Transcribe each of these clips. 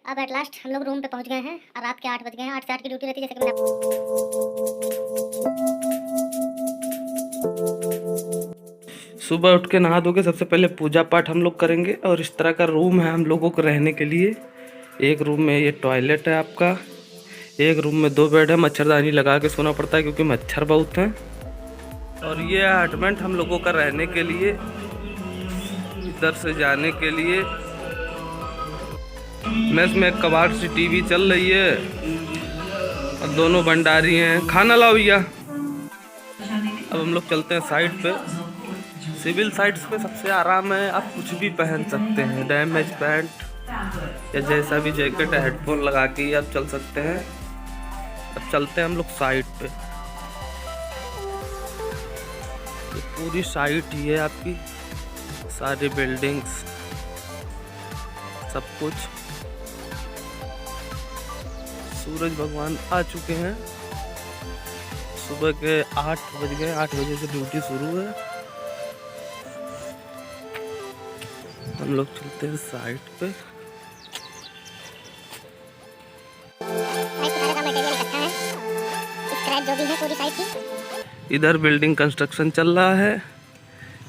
अब at last हम लोग रूम पे पहुंच गए हैं और रात के 8 बज गए हैं। 8 से 8 की ड्यूटी रहती है जैसे कि मैंने सुबह उठ के नहा धो के सबसे पहले पूजा पाठ हम लोग करेंगे। और इस तरह का रूम है हम लोगों को रहने के लिए। एक रूम में ये टॉयलेट है आपका, एक रूम में 2 बेड है। मच्छरदानी लगा के सोना पड़ता है क्योंकि मच्छर बहुत हैं। और ये अपार्टमेंट हम लोगों का रहने के लिए, इधर से जाने के लिए। मेस में एक कबाड़ सी टीवी चल रही है और दोनों भंडारी हैं। खाना लाओ भैया। अब हम लोग चलते हैं साइड पे। सिविल साइड्स पे सबसे आराम है, आप कुछ भी पहन सकते हैं, डैमेज पैंट या जैसा भी जैकेट है, हेडफोन लगा के ही आप चल सकते हैं। अब चलते हैं हम लोग साइड पे। ये पूरी साइट ही है आपकी, सारी बिल्डिंग्स, सब कुछ। सूरज भगवान आ चुके हैं। सुबह के 8 बज गए। 8 बजे से ड्यूटी शुरू है। हम लोग चलते हैं साइड पे। जो भी है पूरी साइड की। इधर बिल्डिंग कंस्ट्रक्शन चल रहा है,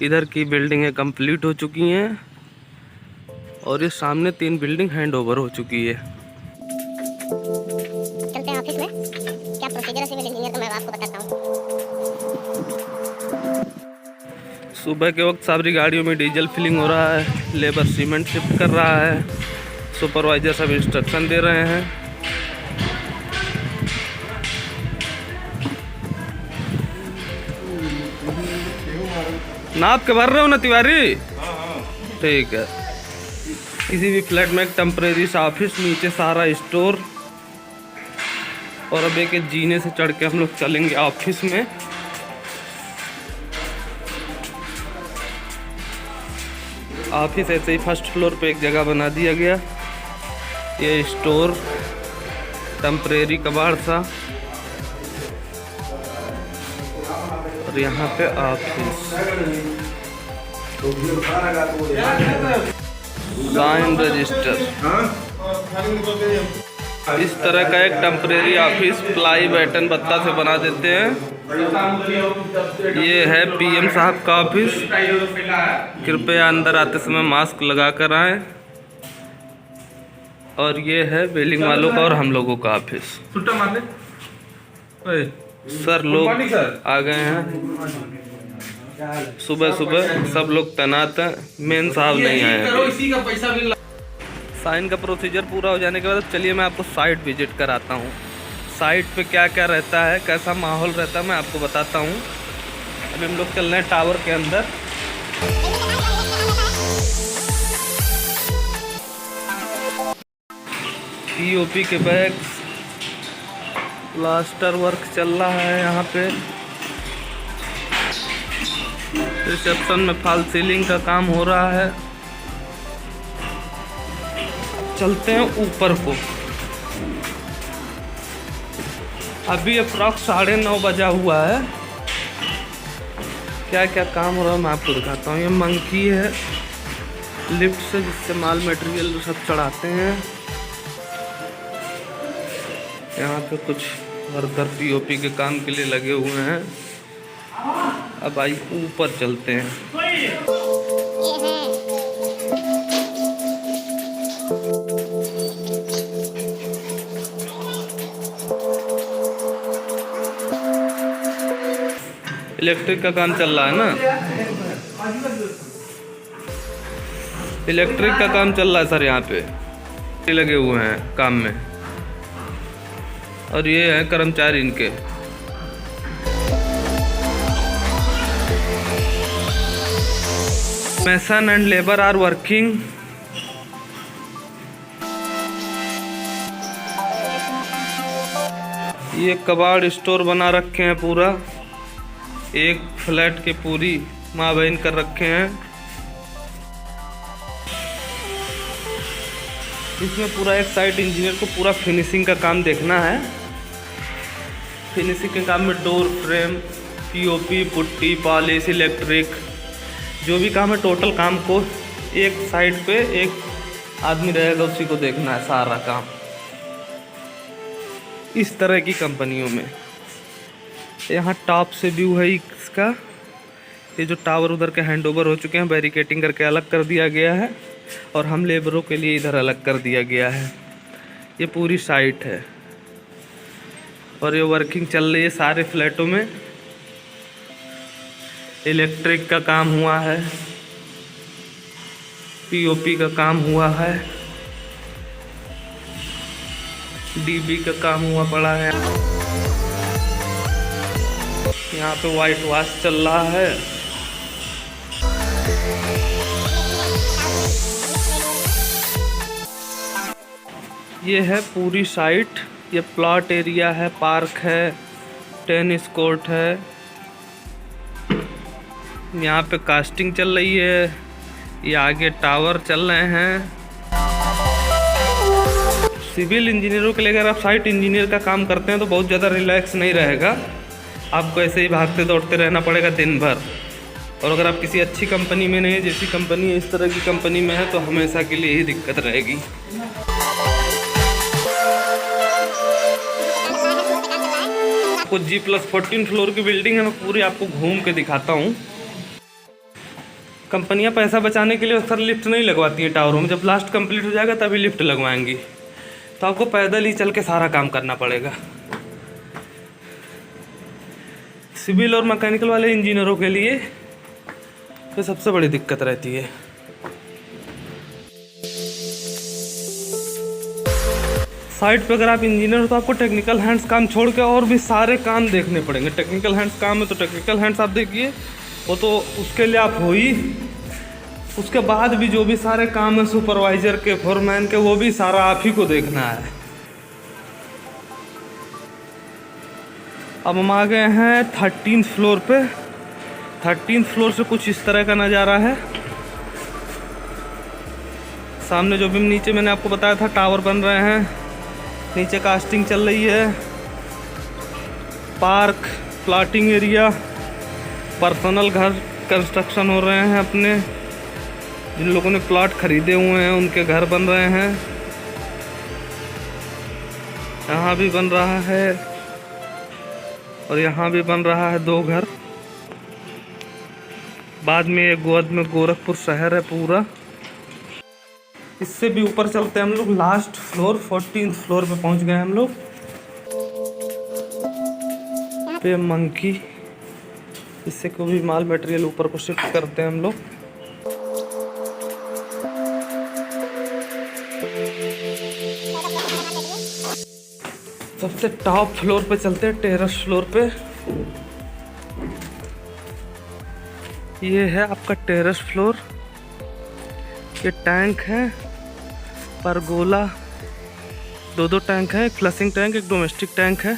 इधर की बिल्डिंगें कंप्लीट हो चुकी हैं और ये सामने 3 बिल्डिंग हैंड ओवर हो चुकी है। चलते हैं ऑफिस में, क्या प्रोसीजर है सिविल इंजीनियर का मैं आपको बताता हूँ। सुबह के वक्त सारी गाड़ियों में डीजल फिलिंग हो रहा है, लेबर सीमेंट शिफ्ट कर रहा है, सुपरवाइजर सब इंस्ट्रक्शन दे रहे हैं। नाप के भर रहे हो ना तिवारी? ठीक है। किसी भी फ्लैट में एक टेम्परेरी सा ऑफिस, नीचे सारा स्टोर। और अब एक जीने से चढ़ के हम लोग चलेंगे ऑफिस में। ऑफिस ऐसे ही फर्स्ट फ्लोर पे एक जगह बना दिया गया। ये स्टोर, टेम्परेरी कबाड़ सा, और यहाँ पे ऑफिस। Sign register. इस तरह का एक टेम्परेरी ऑफिस प्लाई बैटन बत्ता से बना देते हैं। ये है पीएम साहब का ऑफिस। कृपया अंदर आते समय मास्क लगा कर आएं। और ये है बिल्डिंग वालों का और हम लोगों का ऑफिस। सर लोग आ गए हैं सुबह सुबह, सब लोग तैनात हैं। मेन साहब नहीं आए हैं। साइन का प्रोसीजर पूरा हो जाने के बाद चलिए मैं आपको साइट विजिट कराता हूँ। साइट पे क्या क्या रहता है, कैसा माहौल रहता है, मैं आपको बताता हूँ। अभी हम लोग चल रहे हैं टावर के अंदर। पीओपी के बैग्स, प्लास्टर वर्क चल रहा है यहाँ पे। रिसेप्शन में फॉल सीलिंग का काम हो रहा है। चलते हैं ऊपर को। अभी अप्रॉक्स 9:30 बजा हुआ है। क्या क्या काम हो रहा है मैं आपको दिखाता हूँ। ये मंकी है, लिफ्ट से जिससे माल मटेरियल सब चढ़ाते हैं। यहाँ पे कुछ वर्कर पीओपी के काम के लिए लगे हुए हैं। अब आइए ऊपर चलते हैं। इलेक्ट्रिक का काम चल रहा है ना, इलेक्ट्रिक का काम चल रहा है सर। यहाँ पे लगे हुए हैं काम में और ये है कर्मचारी इनके। मैसन एंड लेबर आर वर्किंग। ये कबाड़ स्टोर बना रखे हैं पूरा, एक फ्लैट के पूरी माँ बहन कर रखे हैं। इसमें पूरा एक साइट इंजीनियर को पूरा फिनिशिंग का काम देखना है। फिनिशिंग के काम में door frame, POP, putty, polish, electric, जो भी काम है टोटल काम को एक साइड पे एक आदमी रहेगा उसी को देखना है सारा काम। इस तरह की कंपनियों में यहाँ टॉप से व्यू है इसका। ये जो टावर उधर के हैंड ओवर हो चुके हैं, बैरिकेटिंग करके अलग कर दिया गया है और हम लेबरों के लिए इधर अलग कर दिया गया है। ये पूरी साइट है और ये वर्किंग चल रही है सारे फ्लैटों में। इलेक्ट्रिक का काम हुआ है, पीओपी का काम हुआ है, डीबी का काम हुआ पड़ा है। यहाँ पे वाइट वॉश चल रहा है। ये है पूरी साइट। ये प्लॉट एरिया है, पार्क है, टेनिस कोर्ट है। यहाँ पे कास्टिंग चल रही है। ये आगे टावर चल रहे हैं। सिविल इंजीनियरों के लिए अगर आप साइट इंजीनियर का काम करते हैं तो बहुत ज़्यादा रिलैक्स नहीं रहेगा। आपको ऐसे ही भागते दौड़ते रहना पड़ेगा दिन भर। और अगर आप किसी अच्छी कंपनी में नहीं, जैसी कंपनी इस तरह की कंपनी में है, तो हमेशा के लिए ही दिक्कत रहेगी। आपको G+14 फ्लोर की बिल्डिंग है, मैं पूरी आपको घूम के दिखाता हूँ। कंपनियां पैसा बचाने के लिए अक्सर लिफ्ट नहीं लगवाती हैं टावरों में। जब लास्ट कंप्लीट हो जाएगा तभी लिफ्ट लगवाएंगी, तो आपको पैदल ही चल के सारा काम करना पड़ेगा। सिविल और मैकेनिकल वाले इंजीनियरों के लिए तो सबसे बड़ी दिक्कत रहती है। साइट पे अगर आप इंजीनियर हो तो आपको टेक्निकल हैंड्स काम छोड़ के और भी सारे काम देखने पड़ेंगे। टेक्निकल हैंड्स काम है तो टेक्निकल हैंड्स आप देखिए, वो तो उसके लिए आप हो ही। उसके बाद भी जो भी सारे काम है सुपरवाइजर के, फोरमैन के, वो भी सारा आप ही को देखना है। अब हम आ गए हैं 13 फ्लोर पे। 13 फ्लोर से कुछ इस तरह का नज़ारा है। सामने जो भी नीचे मैंने आपको बताया था टावर बन रहे हैं, नीचे कास्टिंग चल रही है। पार्क, प्लॉटिंग एरिया, पर्सनल घर कंस्ट्रक्शन हो रहे हैं अपने। जिन लोगों ने प्लॉट खरीदे हुए हैं उनके घर बन रहे हैं। यहाँ भी बन रहा है और यहाँ भी बन रहा है 2 घर। बाद में एक गोद में गोरखपुर शहर है पूरा। इससे भी ऊपर चलते हैं हम लोग। लास्ट फ्लोर 14 फ्लोर पे पहुंच गए हम लोग। पे मंकी, इससे कोई भी माल मटेरियल ऊपर को शिफ्ट करते हैं हम लोग। सबसे टॉप फ्लोर पे चलते हैं, टेरेस फ्लोर पे। ये है आपका टेरेस फ्लोर। ये टैंक है, परगोला, 2 टैंक है, एक फ्लशिंग टैंक, एक डोमेस्टिक टैंक है।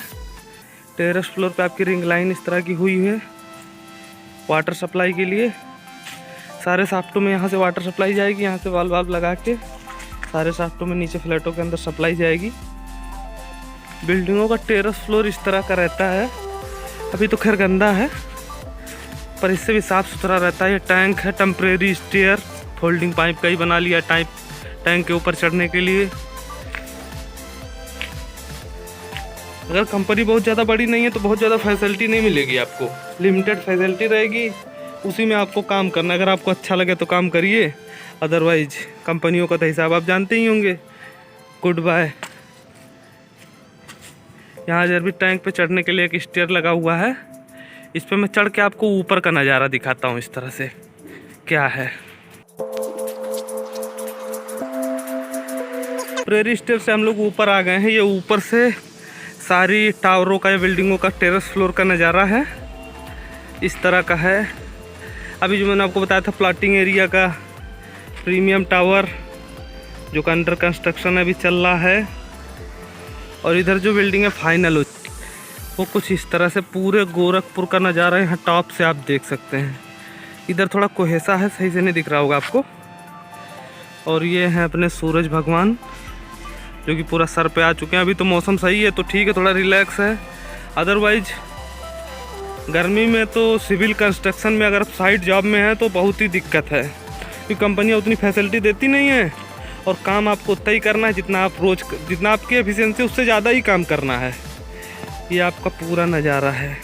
टेरेस फ्लोर पे आपकी रिंग लाइन इस तरह की हुई है वाटर सप्लाई के लिए। सारे साफ्टों में यहाँ से वाटर सप्लाई जाएगी। यहाँ से वाल्व वाल्व लगा के सारे साफ्टों में नीचे फ्लैटों के अंदर सप्लाई जाएगी। बिल्डिंगों का टेरेस फ्लोर इस तरह का रहता है। अभी तो खैर गंदा है पर इससे भी साफ़ सुथरा रहता है। ये टैंक है, टेम्परेरी स्टेयर, फोल्डिंग पाइप का ही बना लिया टैंक के ऊपर चढ़ने के लिए। अगर कंपनी बहुत ज़्यादा बड़ी नहीं है तो बहुत ज़्यादा फैसिलिटी नहीं मिलेगी आपको, लिमिटेड फैसिलिटी रहेगी। उसी में आपको काम करना। अगर आपको अच्छा लगे तो काम करिए, अदरवाइज कंपनियों का तो हिसाब आप जानते ही होंगे। Good bye. यहाँ जब भी टैंक पे चढ़ने के लिए एक स्टेयर लगा हुआ है, इस पे मैं चढ़ के आपको ऊपर का नज़ारा दिखाता हूँ। इस तरह से क्या है। टेम्परेरी स्टेयर से हम लोग ऊपर आ गए हैं। ये ऊपर से सारी टावरों का या बिल्डिंगों का टेरेस फ्लोर का नज़ारा है। इस तरह का है। अभी जो मैंने आपको बताया था प्लॉटिंग एरिया का प्रीमियम टावर जो का अंडर कंस्ट्रक्शन अभी चल रहा है। और इधर जो बिल्डिंग है फाइनल वो कुछ इस तरह से पूरे गोरखपुर का नज़ारा यहाँ टॉप से आप देख सकते हैं। इधर थोड़ा कोहसा है, सही से नहीं दिख रहा होगा आपको। और ये हैं अपने सूरज भगवान जो कि पूरा सर पे आ चुके हैं। अभी तो मौसम सही है तो ठीक है, थोड़ा रिलैक्स है। अदरवाइज गर्मी में तो सिविल कंस्ट्रक्शन में अगर आप साइट जॉब में हैं तो बहुत ही दिक्कत है, क्योंकि कंपनियाँ उतनी फैसिलिटी देती नहीं है और काम आपको उतना ही करना है जितना आपकी एफिशिएंसी उससे ज़्यादा ही काम करना है। ये आपका पूरा नज़ारा है।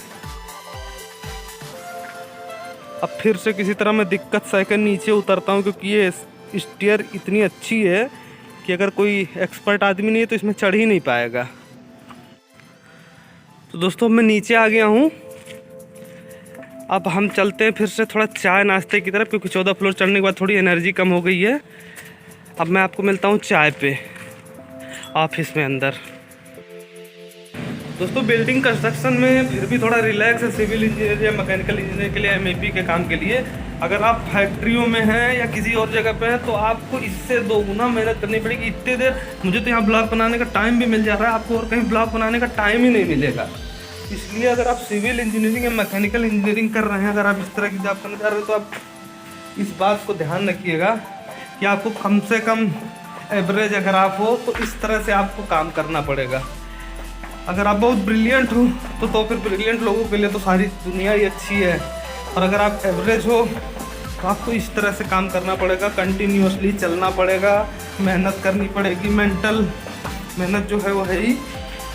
अब फिर से किसी तरह मैं दिक्कत सहकर नीचे उतरता हूँ, क्योंकि ये स्टेयर इतनी अच्छी है कि अगर कोई एक्सपर्ट आदमी नहीं है तो इसमें चढ़ ही नहीं पाएगा। तो दोस्तों मैं नीचे आ गया हूँ। अब हम चलते हैं फिर से थोड़ा चाय नाश्ते की तरफ, क्योंकि 14 फ्लोर चढ़ने के बाद थोड़ी एनर्जी कम हो गई है। अब मैं आपको मिलता हूँ चाय पे ऑफिस में अंदर। दोस्तों बिल्डिंग कंस्ट्रक्शन में फिर भी थोड़ा रिलैक्स है सिविल इंजीनियर या मैकेनिकल इंजीनियर के लिए, एमईपी के काम के लिए। अगर आप फैक्ट्रियों में हैं या किसी और जगह पे हैं तो आपको इससे दोगुना मेहनत करनी पड़ेगी। इतने देर मुझे तो यहाँ ब्लॉग बनाने का टाइम भी मिल जा रहा है, आपको और कहीं ब्लॉग बनाने का टाइम ही नहीं मिलेगा। इसलिए अगर आप सिविल इंजीनियरिंग या मैकेनिकल इंजीनियरिंग कर रहे हैं, अगर आप इस तरह की जॉब करना चाह रहे हैं, तो आप इस बात को ध्यान रखिएगा कि आपको कम से कम एवरेज अगर आप हो तो इस तरह से आपको काम करना पड़ेगा। अगर आप बहुत ब्रिलियंट हो तो फिर ब्रिलियंट लोगों के लिए तो सारी दुनिया ही अच्छी है, और अगर आप एवरेज हो तो आपको इस तरह से काम करना पड़ेगा, कंटिन्यूसली चलना पड़ेगा, मेहनत करनी पड़ेगी। मेंटल मेहनत जो है वो है ही,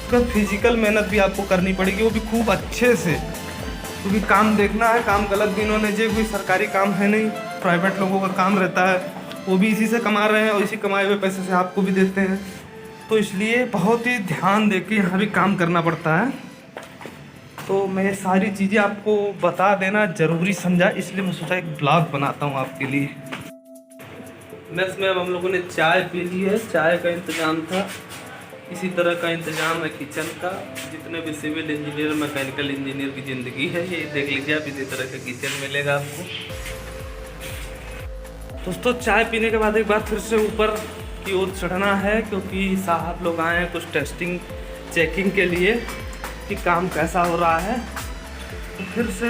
तो फिजिकल मेहनत भी आपको करनी पड़ेगी, वो भी खूब अच्छे से, क्योंकि काम देखना है। काम गलत भी इन्होंने जो कोई सरकारी काम है नहीं, प्राइवेट लोगों का काम रहता है, वो भी इसी से कमा रहे हैं और इसी कमाए हुए पैसे से आपको भी देते हैं। तो इसलिए बहुत ही ध्यान दे के यहाँ भी काम करना पड़ता है। तो मैं ये सारी चीज़ें आपको बता देना ज़रूरी समझा, इसलिए मैं सोचा एक ब्लॉग बनाता हूँ आपके लिए। मेस में अब हम लोगों ने चाय पी ली है, चाय का इंतज़ाम था, इसी तरह का इंतज़ाम है किचन का। जितने भी सिविल इंजीनियर मैकेनिकल इंजीनियर की ज़िंदगी है, ये देख लीजिए आप, इसी तरह का किचन मिलेगा आपको। दोस्तों चाय पीने के बाद एक बार फिर से ऊपर की ओर चढ़ना है, क्योंकि साहब लोग आए हैं कुछ टेस्टिंग चेकिंग के लिए कि काम कैसा हो रहा है। तो फिर से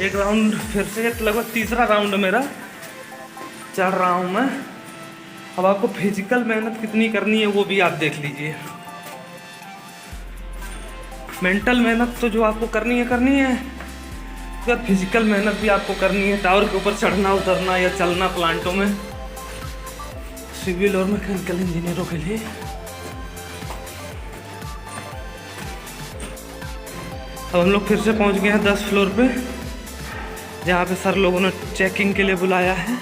एक राउंड, फिर से लगभग तीसरा राउंड मेरा चढ़ रहा हूँ मैं। अब आपको फिजिकल मेहनत कितनी करनी है वो भी आप देख लीजिए। मेंटल मेहनत तो जो आपको करनी है, अगर फिजिकल मेहनत भी आपको करनी है, टावर के ऊपर चढ़ना उतरना या चलना प्लांटों में, सिविल और मैकेनिकल इंजीनियरों के लिए। अब हम लोग फिर से पहुंच गए हैं 10 फ्लोर पे, जहाँ पे सर लोगों ने चेकिंग के लिए बुलाया है।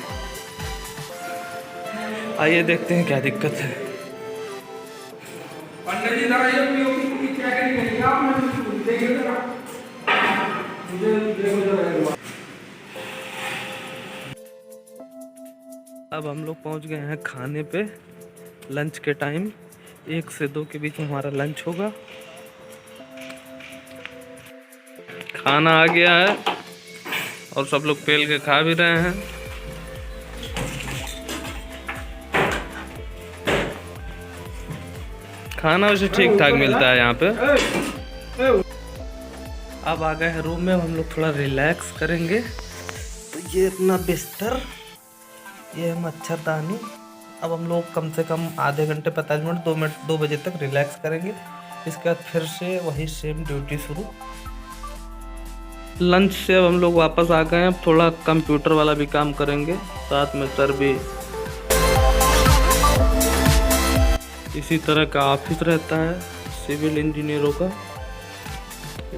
आइए देखते हैं क्या दिक्कत है। अब हम लोग पहुंच गए हैं खाने पे, लंच के टाइम 1 से 2 के बीच में हमारा लंच होगा। खाना आ गया है और सब लोग पेल के खा भी रहे हैं। खाना वैसे ठीक ठाक मिलता है यहाँ पे। अब आ गए हैं रूम में, हम लोग थोड़ा रिलैक्स करेंगे। तो ये अपना बिस्तर, ये है मच्छरदानी। अब हम लोग कम से कम आधे घंटे 45 मिनट 2 बजे तक रिलैक्स करेंगे। इसके बाद फिर से वही सेम ड्यूटी शुरू। लंच से अब हम लोग वापस आ गए हैं, अब थोड़ा कंप्यूटर वाला भी काम करेंगे, साथ में सर भी। इसी तरह का ऑफिस रहता है सिविल इंजीनियरों का।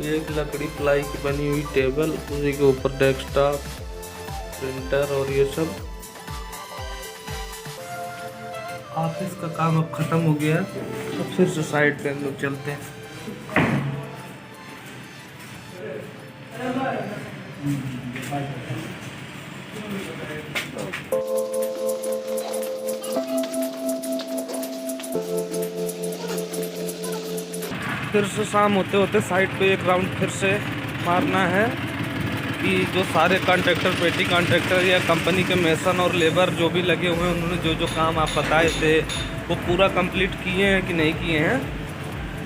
एक लकड़ी प्लाई की बनी हुई टेबल, उसी के ऊपर डेस्कटॉप, प्रिंटर और ये सब। ऑफिस का काम अब ख़त्म हो गया, अब फिर से साइड पे हम लोग चलते हैं। फिर से शाम होते होते साइड पे एक राउंड फिर से मारना है कि जो सारे कॉन्ट्रैक्टर, पेटी कॉन्ट्रैक्टर या कंपनी के मेसन और लेबर जो भी लगे हुए हैं, उन्होंने जो काम आप बताए थे वो पूरा कंप्लीट किए हैं कि नहीं किए हैं।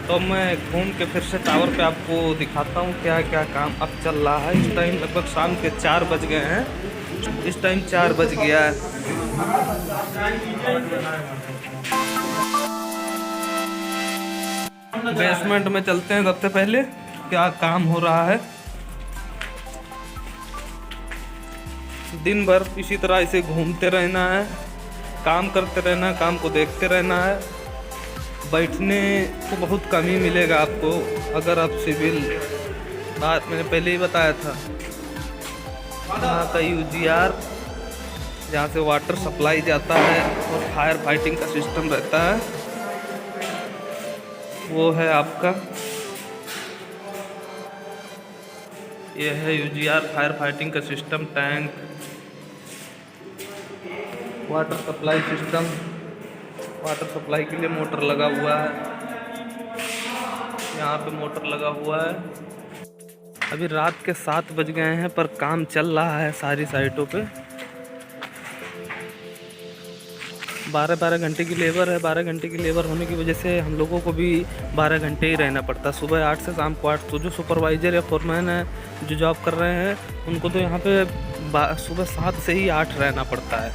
तो मैं घूम के फिर से टावर पे आपको दिखाता हूँ क्या क्या काम अब चल रहा है। इस टाइम लगभग शाम के 4 बज गए हैं, इस टाइम 4 बज गया है। बेसमेंट में चलते हैं सबसे पहले, क्या काम हो रहा है। दिन भर इसी तरह इसे घूमते रहना है, काम करते रहना है, काम को देखते रहना है। बैठने को बहुत कम ही मिलेगा आपको अगर आप सिविल, बात मैंने पहले ही बताया था। यहाँ का UGR जहाँ से वाटर सप्लाई जाता है और फायर फाइटिंग का सिस्टम रहता है, वो है आपका, ये है UGR फायर फाइटिंग का system. Tank, water supply system, water supply के लिए मोटर लगा हुआ है, यहाँ पे मोटर लगा हुआ है। अभी रात के 7 बज गए हैं पर काम चल रहा है सारी साइटों पे। 12-12 घंटे की लेबर है। 12 घंटे की लेबर होने की वजह से हम लोगों को भी 12 घंटे ही रहना पड़ता है, सुबह 8 से शाम को 8। तो जो सुपरवाइज़र या फोरमैन है जो जॉब कर रहे हैं, उनको तो यहाँ पे सुबह 7 से ही 8 रहना पड़ता है।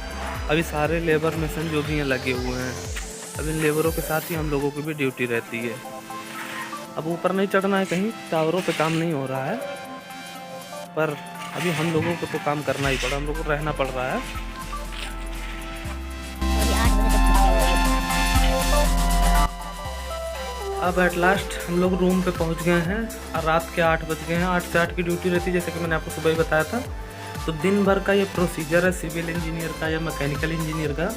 अभी सारे लेबर मिशन जो भी हैं लगे हुए हैं, अभी लेबरों के साथ ही हम लोगों की भी ड्यूटी रहती है। अब ऊपर नहीं चढ़ना है, कहीं टावरों पे काम नहीं हो रहा है, पर अभी हम लोगों को तो काम करना ही पड़ा, हम लोग को रहना पड़ रहा है। अब एट लास्ट हम लोग रूम पे पहुंच गए हैं और रात के 8 बज गए हैं। 8 से 8 की ड्यूटी रहती है, जैसे कि मैंने आपको सुबह ही बताया था। तो दिन भर का ये प्रोसीजर है सिविल इंजीनियर का या मैकेनिकल इंजीनियर का।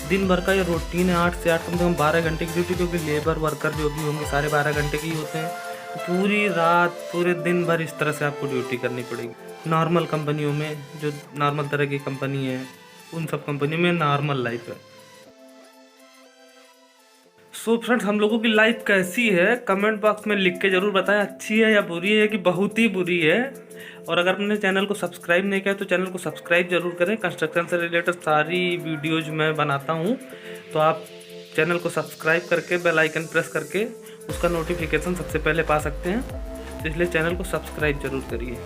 दिन भर का ये रूटीन है, 8 से 8 कम से कम 12 घंटे की ड्यूटी, क्योंकि लेबर वर्कर जो भी होंगे सारे 12 घंटे की ही होते हैं। तो पूरी रात पूरे दिन भर इस तरह से आपको ड्यूटी करनी पड़ेगी। नॉर्मल कंपनियों में, जो नॉर्मल तरह की कंपनी है, उन सब कंपनियों में नॉर्मल लाइफ है। सो फ्रेंड्स, हम लोगों की लाइफ कैसी है कमेंट बॉक्स में लिख के ज़रूर बताएं, अच्छी है या बुरी है कि बहुत ही बुरी है। और अगर अपने चैनल को सब्सक्राइब नहीं किया तो चैनल को सब्सक्राइब जरूर करें। कंस्ट्रक्शन से रिलेटेड सारी वीडियोज मैं बनाता हूँ, तो आप चैनल को सब्सक्राइब करके बेल आइकन प्रेस करके उसका नोटिफिकेशन सबसे पहले पा सकते हैं। तो इसलिए चैनल को सब्सक्राइब जरूर करिए।